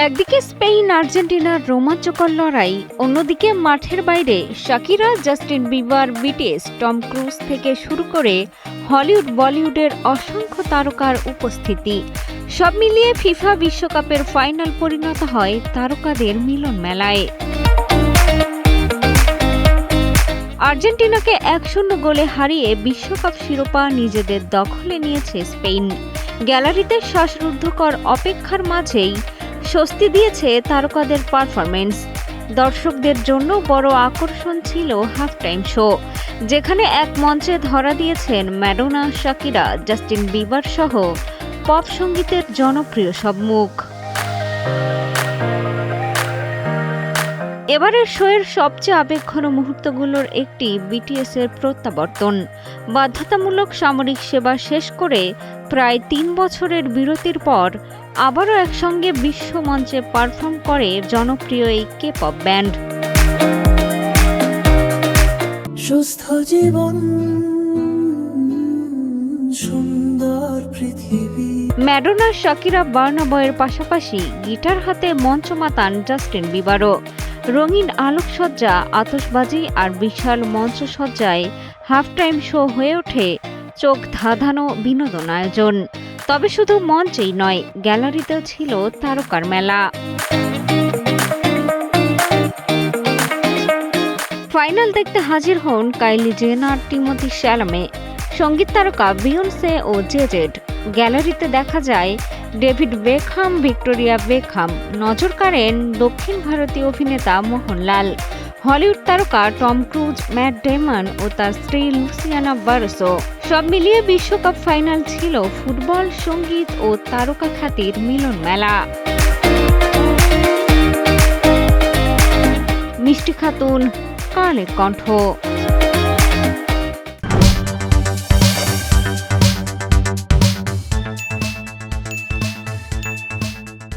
একদিকে স্পেন আর্জেন্টিনার রোমাঞ্চকর লড়াই, অন্যদিকে মাঠের বাইরে Shakira, Justin Bieber, BTS, Tom Cruise থেকে শুরু করে হলিউড বলিউডের অসংখ্য তারকার উপস্থিতি। সব মিলিয়ে ফিফা বিশ্বকাপের ফাইনাল পরিণত হয় তারকাদের মিলন মেলায়। আর্জেন্টিনাকে 1-0 গোলে হারিয়ে বিশ্বকাপ শিরোপা নিজেদের দখলে নিয়েছে স্পেন। গ্যালারিতে শ্বাসরুদ্ধকর অপেক্ষার মাঝেই স্বস্তি দিয়েছে তারকাদের পারফরমেন্স। দর্শকদের জন্য বড় আকর্ষণ ছিল হাফ টাইম শো, যেখানে এক মঞ্চে ধরা দিয়েছেন ম্যাডোনা, শাকিরা, জাস্টিন বিবার সহ পপ সঙ্গীতের জনপ্রিয় সব মুখ। এবারের শোয়ের সবচেয়ে আবেগঘন মুহূর্তগুলোর একটি বিটিএস এর প্রত্যাবর্তন। বাধ্যতামূলক সামরিক সেবা শেষ করে প্রায় 3 বছরের বিরতির পর আবারও একসঙ্গে বিশ্বমঞ্চে পারফর্ম করে জনপ্রিয় এই কে পপ ব্যান্ড। সুস্থ জীবন, সুন্দর পৃথিবী। ম্যাডোনা, শাকিরা, বার্না বয়ের পাশাপাশি গিটার হাতে মঞ্চ মাতান জাস্টিন বিবারও। রঙিন আলোকসজ্জা, আতশবাজি আর বিশাল মঞ্চসজ্জায় হাফ টাইম শো হয়ে ওঠে চোখ ধাঁধানো বিনোদন আয়োজন। তবে শুধু মঞ্চেই নয়, গ্যালারিতেও ছিল তারকার মেলা। ফাইনাল দেখতে হাজির হন কাইলি জেনার, টিমোথি শ্যালামে, সঙ্গীত তারকা বিয়ন্সে ও জেজেড। গ্যালারিতে দেখা যায় ডেভিড বেকহাম, ভিক্টোরিয়া বেকহাম, নজর কাড়েন দক্ষিণ ভারতীয় অভিনেতা মোহনলাল, হলিউড তারকা টম ক্রুজ, ম্যাট ডেমন ও তার স্ত্রী লুসিয়ানা বারোসো। সব মিলিয়ে বিশ্বকাপ ফাইনাল ছিল ফুটবল, সঙ্গীত ও তারকা খ্যাতির মিলন মেলা। মিষ্টি খাতুন, কালের কণ্ঠ।